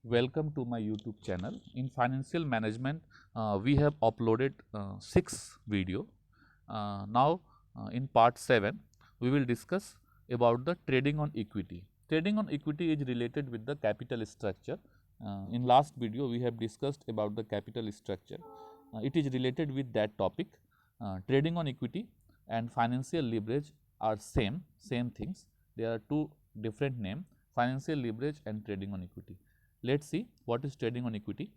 welcome to my YouTube channel. In financial management, we have uploaded 6 video. In part 7, we will discuss about the trading on equity. Trading on equity is related with the capital structure. In last video, we have discussed about the capital structure. It is related with that topic. Trading on equity and financial leverage are same things. There are two different names: financial leverage and trading on equity. Let's see what is trading on equity.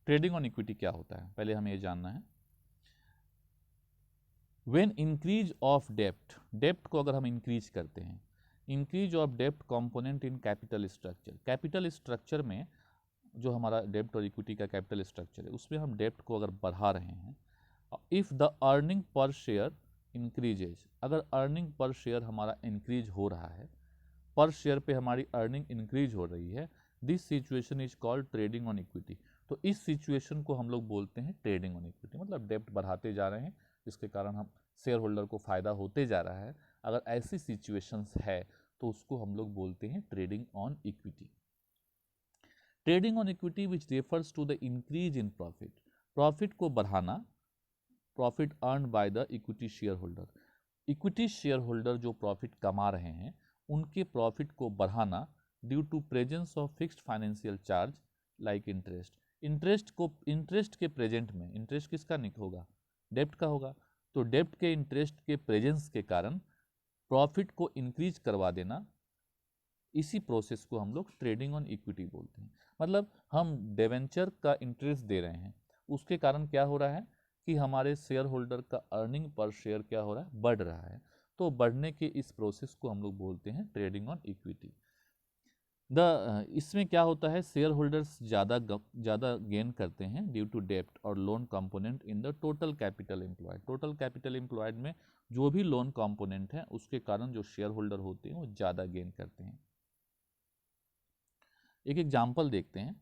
Trading on equity क्या होता है, पहले हमें ये जानना है. When increase of डेप्ट, डेप्ट को अगर हम इंक्रीज करते हैं, increase of dept component in capital structure, capital structure में जो हमारा डेप्ट और इक्विटी का कैपिटल स्ट्रक्चर है उसमें हम डेप्ट को अगर बढ़ा रहे हैं, if the earning per share increases, अगर अर्निंग पर शेयर हमारा इंक्रीज हो रहा है, पर शेयर पे हमारी अर्निंग इंक्रीज हो रही है, this situation is called trading on equity. तो इस सिचुएशन को हम लोग बोलते हैं ट्रेडिंग ऑन इक्विटी. मतलब डेप्ट बढ़ाते जा रहे हैं जिसके कारण हम शेयर होल्डर को फ़ायदा होते जा रहा है. अगर ऐसी सिचुएशंस है तो उसको हम लोग बोलते हैं trading on equity. Trading on equity which refers to the increase in profit, profit को बढ़ाना, profit earn by the equity share holder, equity share holder जो प्रॉफिट कमा रहे हैं उनके प्रॉफिट को बढ़ाना due to presence of fixed financial charge like interest. Interest के प्रेजेंट में, इंटरेस्ट किसका होगा, डेप्ट का होगा, तो डेप्ट के इंटरेस्ट के प्रेजेंस के कारण प्रॉफिट को इंक्रीज करवा देना, इसी प्रोसेस को हम लोग ट्रेडिंग ऑन इक्विटी बोलते हैं. मतलब हम डिवेंचर का इंटरेस्ट दे रहे हैं, उसके कारण क्या हो रहा है कि हमारे शेयर होल्डर का अर्निंग पर शेयर क्या हो रहा है, बढ़ रहा है. तो बढ़ने के इस प्रोसेस को हम लोग बोलते हैं ट्रेडिंग ऑन इक्विटी. इसमें क्या होता है, शेयर होल्डर्स ज़्यादा गेन करते हैं ड्यू टू डेप्ट और loan component in the total capital employed. Total capital employed में जो भी लोन कंपोनेंट है उसके कारण जो शेयर होल्डर होते हैं वो ज़्यादा गेन करते हैं. एक एग्जाम्पल देखते हैं,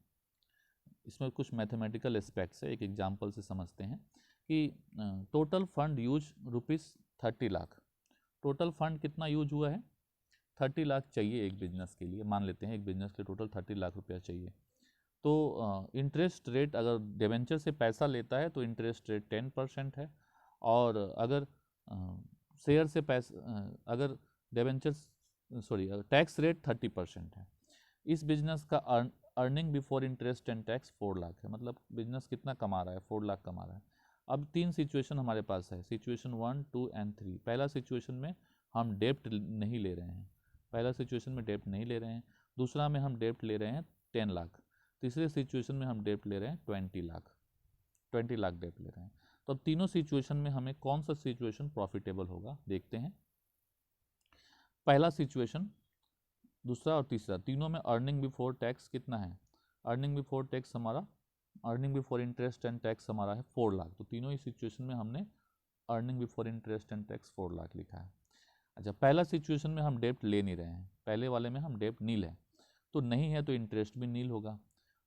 इसमें कुछ मैथमेटिकल एस्पेक्ट्स है, एक एग्जाम्पल से समझते हैं कि total fund use ₹30 lakh. Total fund कितना यूज हुआ है, 30 लाख चाहिए एक बिजनेस के लिए. मान लेते हैं एक बिजनेस के टोटल 30 लाख रुपया चाहिए. तो इंटरेस्ट रेट, अगर डिवेंचर से पैसा लेता है तो इंटरेस्ट रेट 10% है, और अगर शेयर से पैसा, अगर डिवेंचर टैक्स रेट 30% है. इस बिजनेस का earning before interest and tax 4 lakh है. मतलब बिजनेस कितना कमा रहा है, 4 लाख कमा रहा है. अब 3 सिचुएशन हमारे पास है, सिचुएशन 1, 2 एंड 3. पहला सिचुएशन में हम डेप्ट नहीं ले रहे हैं, पहला सिचुएशन में डेप्ट नहीं ले रहे हैं. दूसरा में हम डेप्ट ले रहे हैं 10 लाख. तीसरे सिचुएशन में हम डेप्ट ले रहे हैं 20 लाख डेप्ट ले रहे हैं. तो अब तीनों सिचुएशन में हमें कौन सा सिचुएशन प्रॉफिटेबल होगा देखते हैं. पहला सिचुएशन, दूसरा और तीसरा, तीनों में अर्निंग बिफोर टैक्स कितना है, अर्निंग बिफोर टैक्स हमारा, earning before interest and tax हमारा है 4 लाख. तो तीनों ही सिचुएशन में हमने earning before interest and tax 4 lakh लिखा है. अच्छा, पहला सिचुएशन में हम डेप्ट ले नहीं रहे हैं, पहले वाले में हम डेप्ट नील है, तो नहीं है तो इंटरेस्ट भी नील होगा.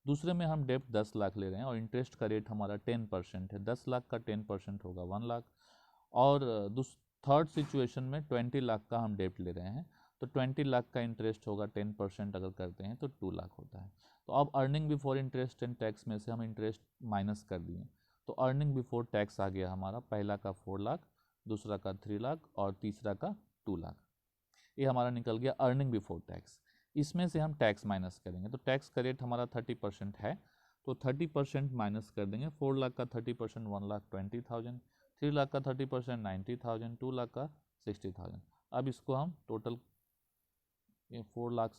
दूसरे में हम डेप्ट 10 लाख ले रहे हैं और इंटरेस्ट का रेट हमारा 10% है, 10 लाख का 10% होगा 1 लाख. और थर्ड सिचुएशन में 20 लाख का हम डेप्ट ले रहे हैं, तो 20 लाख का इंटरेस्ट होगा, 10% अगर करते हैं तो 2 लाख होता है. तो अब earning before interest and tax में से हम इंटरेस्ट माइनस कर दिए, तो अर्निंग बिफोर टैक्स आ गया हमारा, पहला का 4 लाख, दूसरा का 3 लाख और तीसरा का 2 लाख. ये हमारा निकल गया अर्निंग बिफोर टैक्स. इसमें से हम टैक्स माइनस करेंगे, तो टैक्स का रेट हमारा 30% है, तो 30% माइनस कर देंगे. 4 लाख का 30% 1,20,000, 3 लाख का 30% 90,000, 2 लाख का 60,000. अब इसको हम टोटल 4 लाख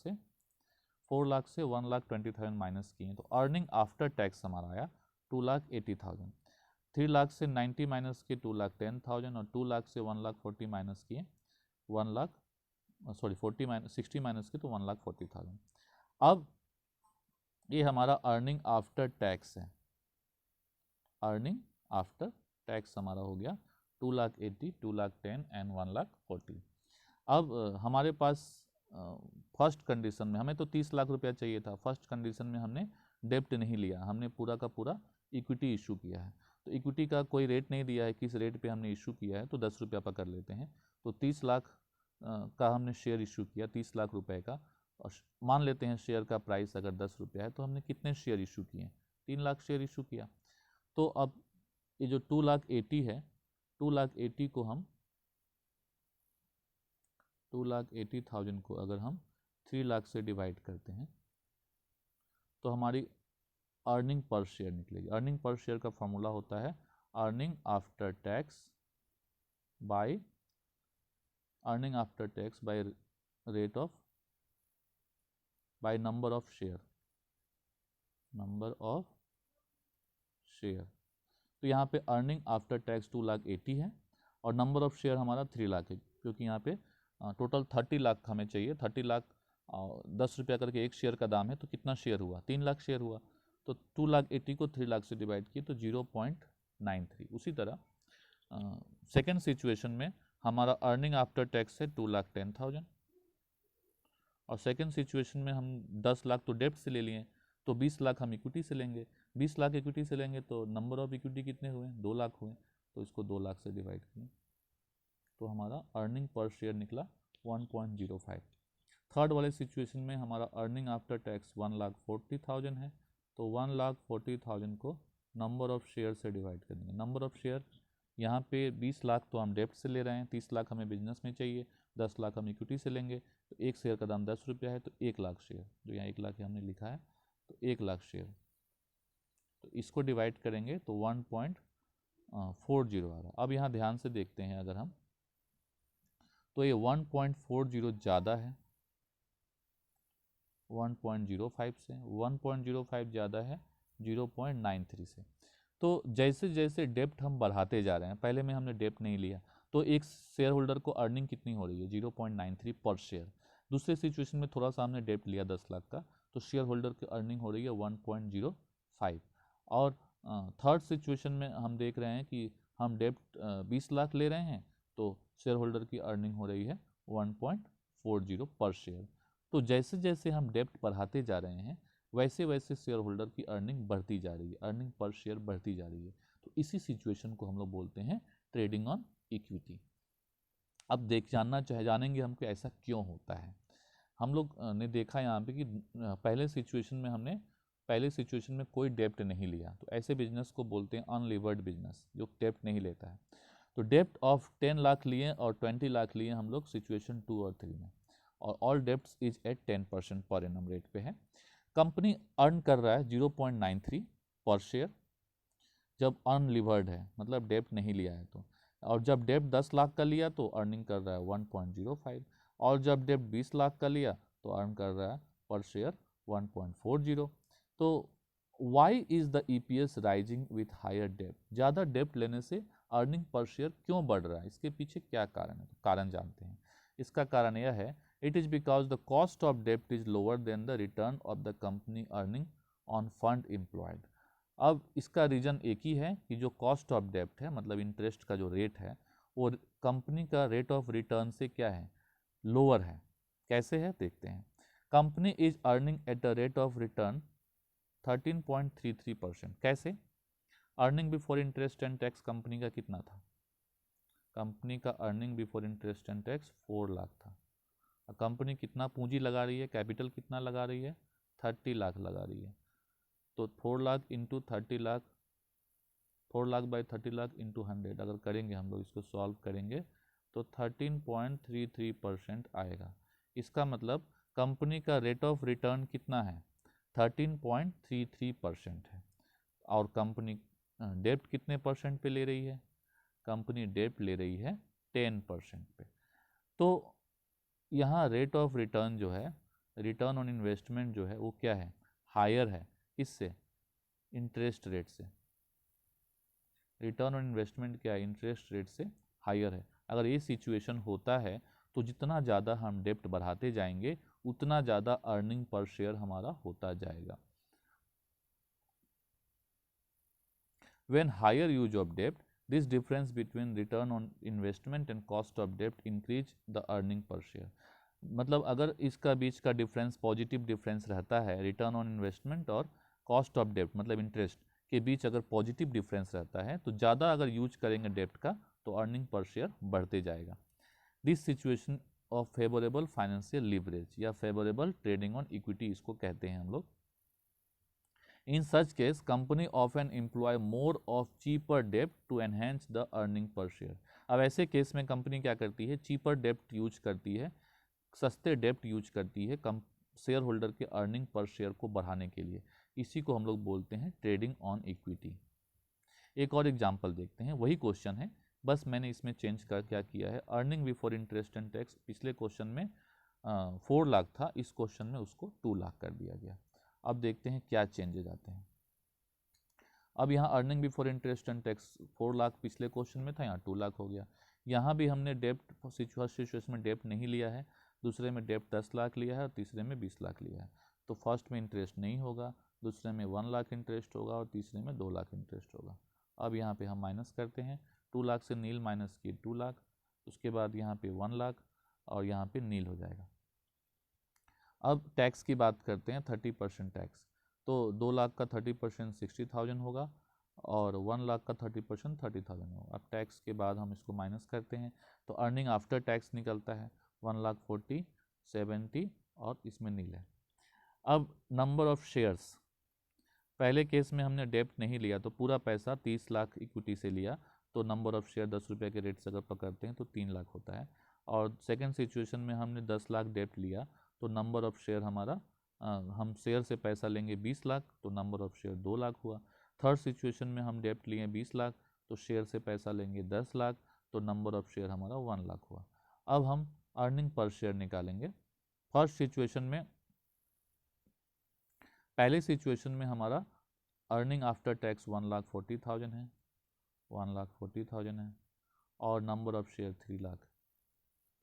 से 1,20,000 माइनस किए, तो अर्निंग आफ्टर टैक्स हमारा आया 2,80,000. 3 लाख से 90 माइनस किए 2,10,000, और 2 लाख से 1,40,000 माइनस किए 60 माइनस किए तो 1,40,000. अब ये हमारा अर्निंग आफ्टर टैक्स है, अर्निंग आफ्टर टैक्स हमारा हो गया 2,80,000, 2,10,000 एंड 1,40,000. अब हमारे पास फर्स्ट कंडीशन में हमें तो 30 लाख रुपया चाहिए था, फर्स्ट कंडीशन में हमने डेप्ट नहीं लिया, हमने पूरा का पूरा इक्विटी इशू किया है, तो इक्विटी का कोई रेट नहीं दिया है, किस रेट पे हमने इशू किया है, तो 10 रुपया पकड़ लेते हैं। तो 30 लाख का हमने शेयर इशू किया, 30 लाख रुपए का, और मान लेते हैं शेयर का प्राइस अगर 10 रुपया है, तो हमने कितने शेयर इशू किए, 3 लाख शेयर इशू किया। तो अब ये जो 2,80,000 है, 2,80,000 को हम 2,80,000 को अगर हम 3 लाख से डिवाइड करते हैं तो हमारी अर्निंग पर शेयर निकलेगी। अर्निंग पर शेयर का फॉर्मूला होता है earning after tax by rate of by number of share, तो यहाँ पे अर्निंग आफ्टर टैक्स 2,80,000 है और नंबर ऑफ शेयर हमारा 3 लाख है, क्योंकि यहाँ पे टोटल 30 लाख हमें चाहिए। 30 लाख 10 रुपया करके एक शेयर का दाम है, तो कितना शेयर हुआ, 3 लाख शेयर हुआ। तो 2,80,000 को 3 लाख से डिवाइड किए तो 0.93। उसी तरह सेकेंड सिचुएशन में हमारा अर्निंग आफ्टर टैक्स है 2,10,000 और सेकेंड सिचुएशन में हम 10 लाख तो डेप्ट से ले लिए, तो 20 लाख हम इक्विटी से लेंगे। 20 लाख इक्विटी से लेंगे तो नंबर ऑफ इक्विटी कितने हुए, 2 लाख हुए, तो इसको 2 लाख से डिवाइड किए तो हमारा अर्निंग पर शेयर निकला 1.05। थर्ड वाले सिचुएशन में हमारा अर्निंग आफ्टर टैक्स 1,40,000 है, तो 1,40,000 को नंबर ऑफ शेयर से डिवाइड कर देंगे। नंबर ऑफ शेयर यहाँ पे 20 लाख तो हम डेप्ट से ले रहे हैं, 30 लाख हमें बिजनेस में चाहिए, 10 लाख हम इक्विटी से लेंगे, तो एक शेयर का दाम 10 रुपया है, तो 1 लाख शेयर, जो यहाँ 1 लाख हमने लिखा है, तो 1 लाख शेयर, तो इसको डिवाइड करेंगे तो 1.40 आ रहा। अब यहाँ ध्यान से देखते हैं अगर हम, तो ये 1.40 ज़्यादा है 1.05 से, 1.05 ज़्यादा है 0.93 से। तो जैसे जैसे डेप्ट हम बढ़ाते जा रहे हैं, पहले में हमने डेप्ट नहीं लिया, तो एक शेयर होल्डर को अर्निंग कितनी हो रही है, 0.93 पर शेयर। दूसरे सिचुएशन में थोड़ा सा हमने डेप्ट लिया 10 लाख का, तो शेयर होल्डर की अर्निंग हो रही है 1.05। और थर्ड सिचुएशन में हम देख रहे हैं कि हम डेप्ट 20 लाख ले रहे हैं, तो शेयर होल्डर की अर्निंग हो रही है 1.40 पर शेयर। तो जैसे जैसे हम डेप्ट बढ़ाते जा रहे हैं, वैसे वैसे शेयर होल्डर की अर्निंग बढ़ती जा रही है, अर्निंग पर शेयर बढ़ती जा रही है। तो इसी सिचुएशन को हम लोग बोलते हैं ट्रेडिंग ऑन इक्विटी। अब जानेंगे हम कि ऐसा क्यों होता है। हम लोग ने देखा यहाँ पे कि पहले सिचुएशन में कोई डेप्ट नहीं लिया, तो ऐसे बिजनेस को बोलते हैं अनलीवर्ड बिजनेस, जो डेप्ट नहीं लेता है। तो डेप्ट ऑफ 10 लाख लिए और 20 लाख लिए हम लोग सिचुएशन 2 और 3 में, और all debts is eight 10% per annum rate पे है। कंपनी अर्न कर रहा है 0.93 पर शेयर जब अनलिवर्ड है, मतलब डेप्ट नहीं लिया है तो, और जब डेप्ट 10 लाख का लिया तो अर्निंग कर रहा है 1.05, और जब डेप्ट 20 लाख का लिया तो अर्न कर रहा है पर शेयर 1.40। तो why is the EPS rising with higher डेप्ट, ज़्यादा डेप्ट लेने से अर्निंग पर शेयर क्यों बढ़ रहा है, इसके पीछे क्या कारण है, तो कारण जानते हैं। इसका कारण यह है, it is because the cost of debt is lower than the return of the company earning on fund employed। अब इसका रीज़न एक ही है कि जो कॉस्ट ऑफ डेप्ट है, मतलब इंटरेस्ट का जो रेट है, वो कंपनी का रेट ऑफ रिटर्न से क्या है, लोअर है। कैसे है देखते हैं। Company is earning at a rate of return 13.33%। कैसे, earning before interest and tax company का कितना था, कंपनी का earning before interest and tax 4 lakh था। कंपनी कितना पूंजी लगा रही है, कैपिटल कितना लगा रही है, 30 लाख लगा रही है, तो 4 lakh into 30 lakh, 4 lakh by 30 lakh into 100 अगर करेंगे, हम लोग इसको सॉल्व करेंगे तो 13.33% आएगा। इसका मतलब कंपनी का रेट ऑफ रिटर्न कितना है, 13.33% है। और कंपनी डेप्ट कितने परसेंट पे ले रही है, कंपनी डेप्ट ले रही है 10% पे। तो यहाँ रेट ऑफ रिटर्न जो है, रिटर्न ऑन इन्वेस्टमेंट जो है, वो क्या है, हायर है। किससे, इंटरेस्ट रेट से। रिटर्न ऑन इन्वेस्टमेंट क्या है, इंटरेस्ट रेट से हायर है। अगर ये सिचुएशन होता है तो जितना ज़्यादा हम डेप्ट बढ़ाते जाएंगे, उतना ज़्यादा अर्निंग पर शेयर हमारा होता जाएगा। When higher use of debt, this difference between return on investment and cost of debt increase the earning per share। मतलब अगर इसका बीच का डिफरेंस पॉजिटिव डिफरेंस रहता है, रिटर्न ऑन इन्वेस्टमेंट और कॉस्ट ऑफ डेप्ट मतलब इंटरेस्ट, के बीच अगर पॉजिटिव डिफरेंस रहता है तो ज़्यादा अगर यूज करेंगे डेप्ट का तो अर्निंग पर शेयर बढ़ते जाएगा। This situation of favourable financial leverage या फेवरेबल ट्रेडिंग ऑन इक्विटी इसको कहते हैं हम लोग। In such case company often employ more of cheaper डेप्ट to enhance the earning per share. अब ऐसे केस में कंपनी क्या करती है, चीपर डेप्ट यूज करती है, सस्ते डेप्ट यूज करती है कम शेयर होल्डर के अर्निंग पर शेयर को बढ़ाने के लिए। इसी को हम लोग बोलते हैं ट्रेडिंग ऑन इक्विटी। एक और एग्जांपल देखते हैं, वही क्वेश्चन है बस मैंने इसमें चेंज कर क्या किया है, earning before interest and tax पिछले क्वेश्चन में 4 लाख था, इस क्वेश्चन में उसको 2 लाख कर दिया गया। अब देखते हैं क्या चेंजेज आते हैं। अब यहाँ earning before interest and tax 4 lakh पिछले क्वेश्चन में था, यहाँ 2 लाख हो गया। यहाँ भी हमने डेप्ट फर्स्ट सिचुएशन में डेप्ट नहीं लिया है, दूसरे में डेप्ट 10 लाख लिया है और तीसरे में 20 लाख लिया है। तो फर्स्ट में इंटरेस्ट नहीं होगा, दूसरे में 1 लाख इंटरेस्ट होगा और तीसरे में 2 लाख इंटरेस्ट होगा। अब यहाँ पे हम माइनस करते हैं, 2 लाख से नील माइनस किए 2 लाख, उसके बाद यहाँ पे 1 लाख और यहाँ पे नील हो जाएगा। अब टैक्स की बात करते हैं, 30% टैक्स। तो 2 लाख का 30% 60,000 होगा और 1 लाख का 30% 30,000 होगा। अब टैक्स के बाद हम इसको माइनस करते हैं तो अर्निंग आफ्टर टैक्स निकलता है 1,40,000, 70 और इसमें नील है। अब नंबर ऑफ शेयर्स, पहले केस में हमने डेप्ट नहीं लिया तो पूरा पैसा 30 लाख इक्विटी से लिया, तो नंबर ऑफ शेयर 10 रुपये के रेट से अगर पकड़ते हैं तो 3 लाख होता है। और सेकंड सिचुएशन में हमने 10 लाख डेप्ट लिया तो नंबर ऑफ शेयर हमारा हम शेयर से पैसा लेंगे 20 लाख तो नंबर ऑफ शेयर 2 लाख हुआ। थर्ड सिचुएशन में हम डेप्ट लिए 20 लाख तो शेयर से पैसा लेंगे 10 लाख तो नंबर ऑफ शेयर हमारा 1 लाख हुआ। अब हम अर्निंग पर शेयर निकालेंगे। फर्स्ट सिचुएशन में, पहले सिचुएशन में हमारा अर्निंग आफ्टर टैक्स 1,40,000 है, 1,40,000 है और नंबर ऑफ शेयर 3 लाख,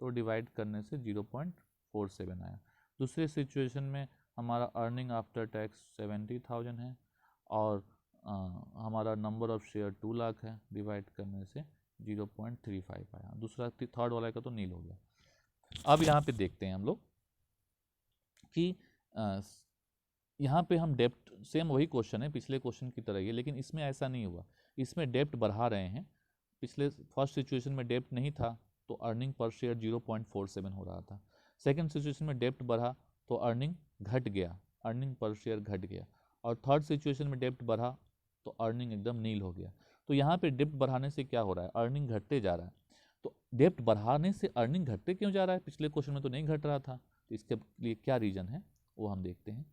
तो डिवाइड करने से 0.47 आया। दूसरे सिचुएशन में हमारा अर्निंग आफ्टर टैक्स 70,000 है और हमारा नंबर ऑफ शेयर 2 लाख है, डिवाइड करने से 0.35 आया। दूसरा थर्ड वाला का तो नील हो गया। अब यहाँ पे देखते हैं हम लोग कि यहाँ पे हम डेप्ट, सेम वही क्वेश्चन है पिछले क्वेश्चन की तरह ही है, लेकिन इसमें ऐसा नहीं हुआ, इसमें डेप्ट बढ़ा रहे हैं। पिछले फर्स्ट सिचुएशन में डेप्ट नहीं था तो अर्निंग पर शेयर 0.47 हो रहा था। सेकंड सिचुएशन में डेप्ट बढ़ा तो अर्निंग घट गया, अर्निंग पर शेयर घट गया। और थर्ड सिचुएशन में डेप्ट बढ़ा तो अर्निंग एकदम नील हो गया। तो यहाँ पे डेप्ट बढ़ाने से क्या हो रहा है, अर्निंग घटते जा रहा है। तो डेप्ट बढ़ाने से अर्निंग घटते क्यों जा रहा है, पिछले क्वेश्चन में तो नहीं घट रहा था, तो इसके लिए क्या रीजन है वो हम देखते हैं।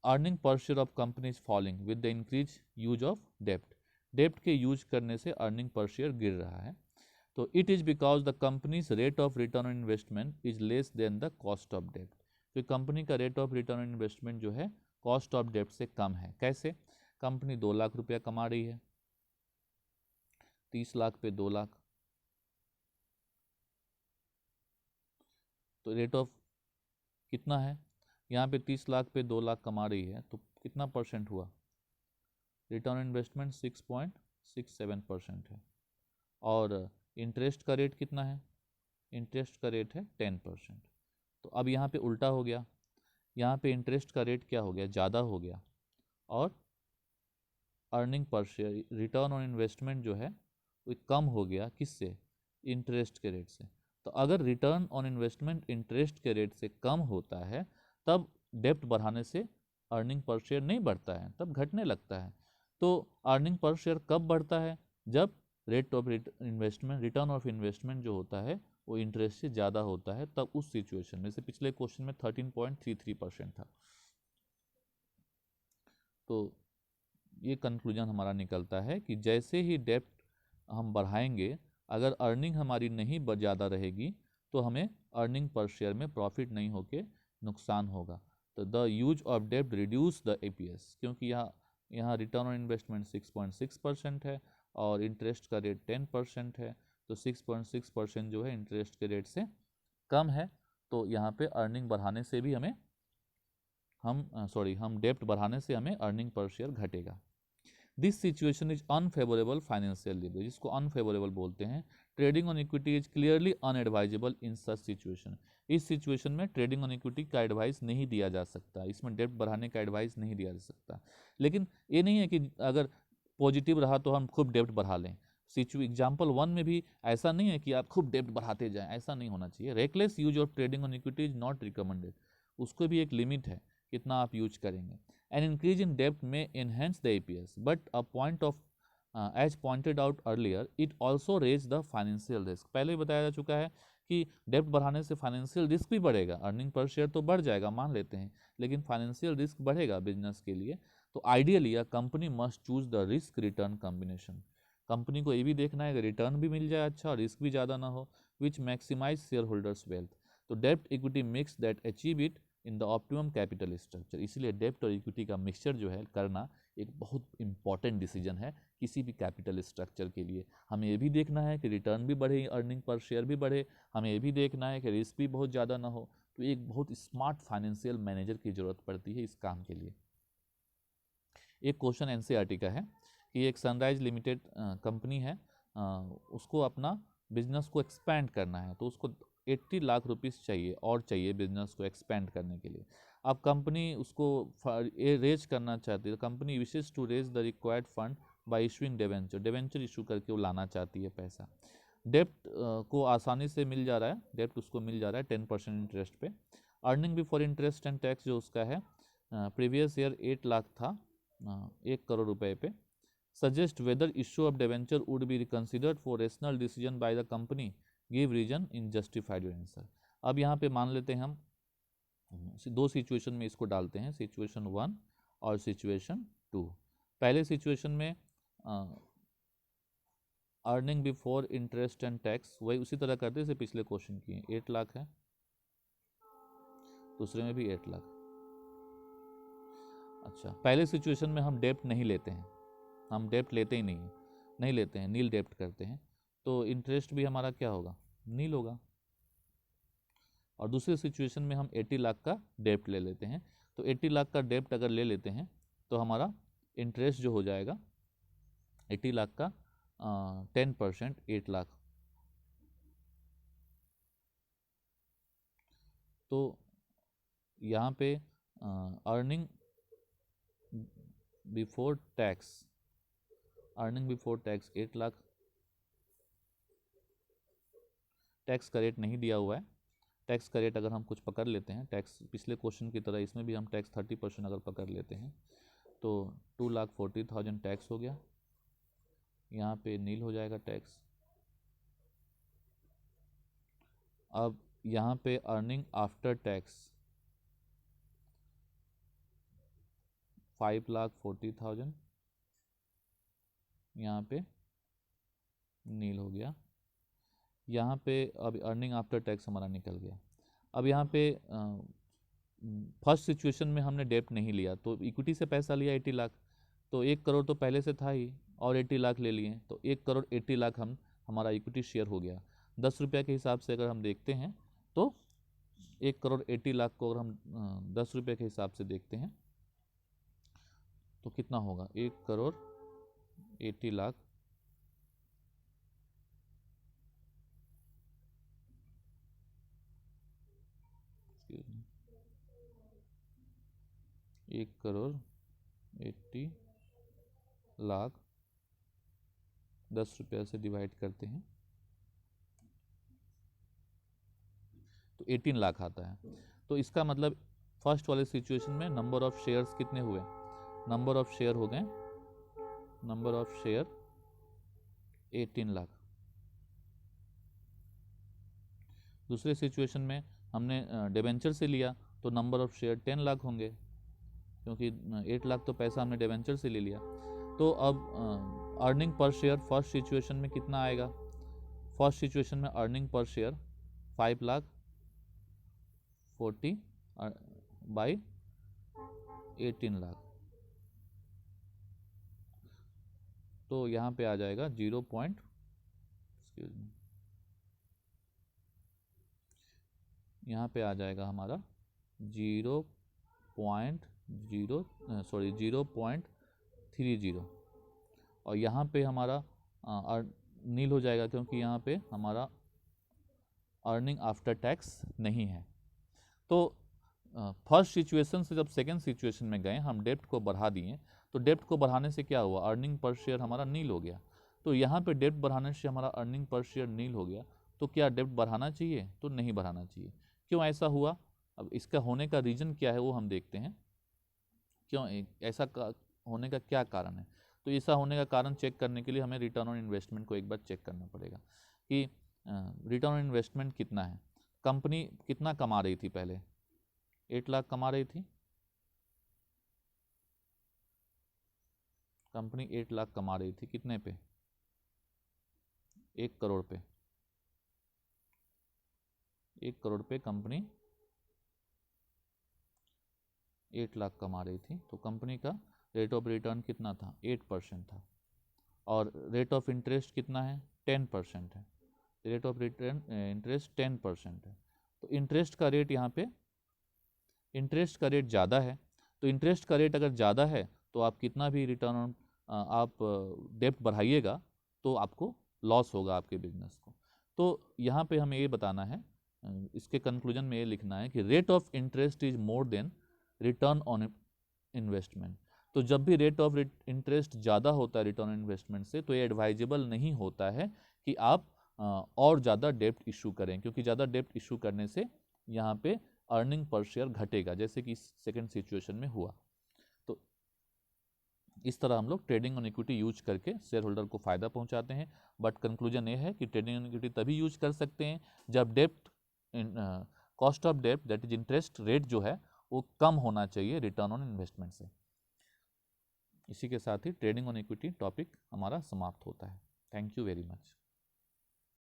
Earning per share of company is falling with the increase use of डेप्ट। डेप्ट के यूज करने से अर्निंग पर शेयर गिर रहा है। तो it is because the company's rate of return on investment is less than the cost of डेप्ट। तो कंपनी का rate of return on investment जो है कॉस्ट ऑफ डेप्ट से कम है। कैसे, कंपनी 2 लाख रुपया कमा रही है, 30 लाख पे 2 लाख, तो रेट ऑफ कितना है, यहाँ पे 30 लाख पे 2 लाख कमा रही है तो कितना परसेंट हुआ, रिटर्न ऑन इन्वेस्टमेंट 6.67% है। और इंटरेस्ट का रेट कितना है, इंटरेस्ट का रेट है 10%। तो अब यहाँ पे उल्टा हो गया, यहाँ पे इंटरेस्ट का रेट क्या हो गया, ज़्यादा हो गया और earning per share, return on investment जो है वो कम हो गया, किससे, इंटरेस्ट के रेट से। तो अगर रिटर्न ऑन इन्वेस्टमेंट इंटरेस्ट के रेट से कम होता है तब डेप्ट बढ़ाने से अर्निंग पर शेयर नहीं बढ़ता है, तब घटने लगता है। तो अर्निंग पर शेयर कब बढ़ता है, जब rate of investment, return of investment जो होता है वो इंटरेस्ट से ज़्यादा होता है, तब उस सिचुएशन में, से पिछले क्वेश्चन में 13.33% था। तो ये कंक्लूजन हमारा निकलता है कि जैसे ही डेप्ट हम बढ़ाएंगे, अगर अर्निंग हमारी नहीं ज़्यादा रहेगी तो हमें अर्निंग पर शेयर में प्रॉफिट नहीं होके नुकसान होगा। तो द यूज ऑफ डेप्ट रिड्यूस द एपीएस, क्योंकि यहाँ रिटर्न ऑन इन्वेस्टमेंट 6.6% है और इंटरेस्ट का रेट 10% है, तो 6.6% जो है इंटरेस्ट के रेट से कम है। तो यहाँ पे अर्निंग बढ़ाने से भी हम डेप्ट बढ़ाने से हमें अर्निंग पर शेयर घटेगा। This situation is unfavourable financial leverage, इसको अनफेवरेबल बोलते हैं। Trading on equity is clearly unadvisable in such situation, इस सिचुएशन में ट्रेडिंग ऑन इक्विटी का एडवाइस नहीं दिया जा सकता, इसमें डेप्ट बढ़ाने का एडवाइस नहीं दिया जा सकता। लेकिन ये नहीं है कि अगर पॉजिटिव रहा तो हम खूब डेप्ट बढ़ा लें। एग्जाम्पल 1 में भी ऐसा नहीं है कि आप खूब डेप्ट बढ़ाते जाएं, ऐसा नहीं होना चाहिए। Reckless use of trading on equity is not recommended, उसको भी एक लिमिट है कितना आप यूज करेंगे। एन इंक्रीज इन डेप्ट में enhance the EPS but a point of as pointed out earlier it also raise the financial risk, पहले ही बताया जा चुका है कि डेप्ट बढ़ाने से फाइनेंशियल रिस्क भी बढ़ेगा। अर्निंग पर शेयर तो बढ़ जाएगा मान लेते हैं, लेकिन फाइनेंशियल रिस्क बढ़ेगा बिजनेस के लिए। तो ideally a company must choose the risk return combination, company को ये भी देखना है कि रिटर्न भी मिल जाए अच्छा और रिस्क भी ज़्यादा ना हो, which maximise shareholders wealth. तो डेप्ट equity mix that achieve it in the optimum capital structure, इसलिए डेप्ट और इक्विटी का मिक्सचर जो है करना एक बहुत इंपॉर्टेंट डिसीजन है किसी भी कैपिटल स्ट्रक्चर के लिए। हमें ये भी देखना है कि रिटर्न भी बढ़े, अर्निंग पर शेयर भी बढ़े, हमें ये भी देखना है कि रिस्क भी बहुत ज़्यादा ना हो। तो एक बहुत स्मार्ट फाइनेंशियल मैनेजर की ज़रूरत पड़ती है इस काम के लिए। एक क्वेश्चन एनसीईआरटी का है कि एक सनराइज लिमिटेड कंपनी है, उसको अपना बिजनेस को एक्सपैंड करना है, तो उसको 80 लाख रुपीस चाहिए और चाहिए बिजनेस को एक्सपेंड करने के लिए। अब कंपनी उसको रेज करना चाहती है, company wishes to raise the required fund by issuing debenture, debenture issue करके वो लाना चाहती है पैसा। डेप्ट को आसानी से मिल जा रहा है, डेप्ट उसको मिल जा रहा है 10% इंटरेस्ट पे। Earning before interest and tax जो उसका है प्रीवियस ईयर 8 लाख था 1 करोड़ रुपए पे। Suggest whether issue of debenture would be reconsidered for rational decision by the company, give reason in justified your answer. अब यहाँ पे मान लेते हैं हम दो सिचुएशन में इसको डालते हैं, सिचुएशन 1 और सिचुएशन 2। पहले सिचुएशन में earning before interest and tax वही उसी तरह करते जैसे पिछले क्वेश्चन किए, 8 लाख है, दूसरे में भी 8 लाख। अच्छा, पहले सिचुएशन में हम डेप्ट नहीं लेते हैं, हम डेप्ट लेते ही नहीं लेते हैं, नील डेप्ट करते हैं, तो इंटरेस्ट भी हमारा क्या होगा, नील होगा। और दूसरी सिचुएशन में हम 80 लाख का डेप्ट ले लेते हैं, तो 80 लाख का डेप्ट अगर ले लेते हैं तो हमारा इंटरेस्ट जो हो जाएगा 80 लाख का 10% 8 लाख। तो यहाँ पे earning before tax 8 lakh, tax का रेट नहीं दिया हुआ है। टैक्स का रेट अगर हम कुछ पकड़ लेते हैं, टैक्स पिछले क्वेश्चन की तरह इसमें भी हम टैक्स 30% अगर पकड़ लेते हैं तो 2,40,000 टैक्स हो गया, यहाँ पे नील हो जाएगा टैक्स। अब यहाँ पे अर्निंग आफ्टर टैक्स 5,40,000, यहाँ पे नील हो गया। यहाँ पे अब अर्निंग आफ्टर टैक्स हमारा निकल गया। अब यहाँ पे फर्स्ट सिचुएशन में हमने डेप्ट नहीं लिया, तो इक्विटी से पैसा लिया 80 लाख, तो 1 करोड़ तो पहले से था ही और 80 लाख ले लिए, तो 1 करोड़ 80 लाख हमारा इक्विटी शेयर हो गया। 10 रुपये के हिसाब से अगर हम देखते हैं तो 1 करोड़ 80 लाख को अगर हम 10 रुपये के हिसाब से देखते हैं तो कितना होगा, 1 करोड़ 80 लाख 1 करोड़ 80 लाख 10 रुपये से डिवाइड करते हैं तो 18 लाख आता है। तो इसका मतलब फर्स्ट वाले सिचुएशन में नंबर ऑफ शेयर्स कितने हुए, नंबर ऑफ शेयर हो गए, नंबर ऑफ शेयर 18 लाख। दूसरे सिचुएशन में हमने डिवेंचर से लिया तो नंबर ऑफ शेयर 10 लाख होंगे, क्योंकि 8 लाख तो पैसा हमने डिवेंचर से ले लिया। तो अब earning per share first situation में कितना आएगा, फर्स्ट सिचुएशन में earning per share 5,40,000 by 18 lakh, तो यहाँ पे आ जाएगा 0. यहाँ पे आ जाएगा हमारा 0.30, और यहाँ पे हमारा नील हो जाएगा क्योंकि यहाँ पे हमारा अर्निंग आफ्टर टैक्स नहीं है। तो फर्स्ट सिचुएशन से जब सेकेंड सिचुएशन में गए, हम डेप्ट को बढ़ा दिए, तो डेप्ट को बढ़ाने से क्या हुआ, अर्निंग पर शेयर हमारा नील हो गया। तो यहाँ पे डेप्ट बढ़ाने से हमारा अर्निंग पर शेयर नील हो गया। तो क्या डेप्ट बढ़ाना चाहिए? तो नहीं बढ़ाना चाहिए। क्यों ऐसा हुआ? अब इसका होने का रीज़न क्या है वो हम देखते हैं। क्यों ऐसा होने का क्या कारण है? तो ऐसा होने का कारण चेक करने के लिए हमें रिटर्न ऑन इन्वेस्टमेंट को एक बार चेक करना पड़ेगा कि रिटर्न ऑन इन्वेस्टमेंट कितना है। कंपनी कितना कमा रही थी पहले? 8 लाख कमा रही थी। कंपनी 8 लाख कमा रही थी, कितने पे? 1 करोड़ पे। 1 करोड़ पे कंपनी 8 लाख कमा रही थी। तो कंपनी का रेट ऑफ रिटर्न कितना था? 8% था। और रेट ऑफ इंटरेस्ट कितना है? 10% है। रेट ऑफ रिटर्न इंटरेस्ट 10% है। तो इंटरेस्ट का रेट यहाँ पे, इंटरेस्ट का रेट ज़्यादा है। तो इंटरेस्ट का रेट अगर ज़्यादा है तो आप कितना भी रिटर्न ऑन आप डेप्ट बढ़ाइएगा तो आपको लॉस होगा आपके बिजनेस को। तो यहाँ पे हमें ये बताना है, इसके कंक्लूजन में ये लिखना है कि rate of interest is more than return on investment. तो जब भी रेट ऑफ इंटरेस्ट ज़्यादा होता है रिटर्न ऑन इन्वेस्टमेंट से, तो ये एडवाइजेबल नहीं होता है कि आप और ज़्यादा डेप्ट इशू करें, क्योंकि ज़्यादा डेप्ट इशू करने से यहाँ पे अर्निंग पर शेयर घटेगा, जैसे कि इस सेकेंड सिचुएशन में हुआ। तो इस तरह हम लोग ट्रेडिंग ऑन इक्विटी यूज करके शेयर होल्डर को फ़ायदा पहुंचाते हैं। बट कंक्लूजन ये है कि ट्रेडिंग ऑन इक्विटी तभी यूज कर सकते हैं जब डेप्ट, cost of dept that is interest rate जो है वो कम होना चाहिए रिटर्न ऑन इन्वेस्टमेंट से। इसी के साथ ही ट्रेडिंग ऑन इक्विटी टॉपिक हमारा समाप्त होता है। Thank you very much.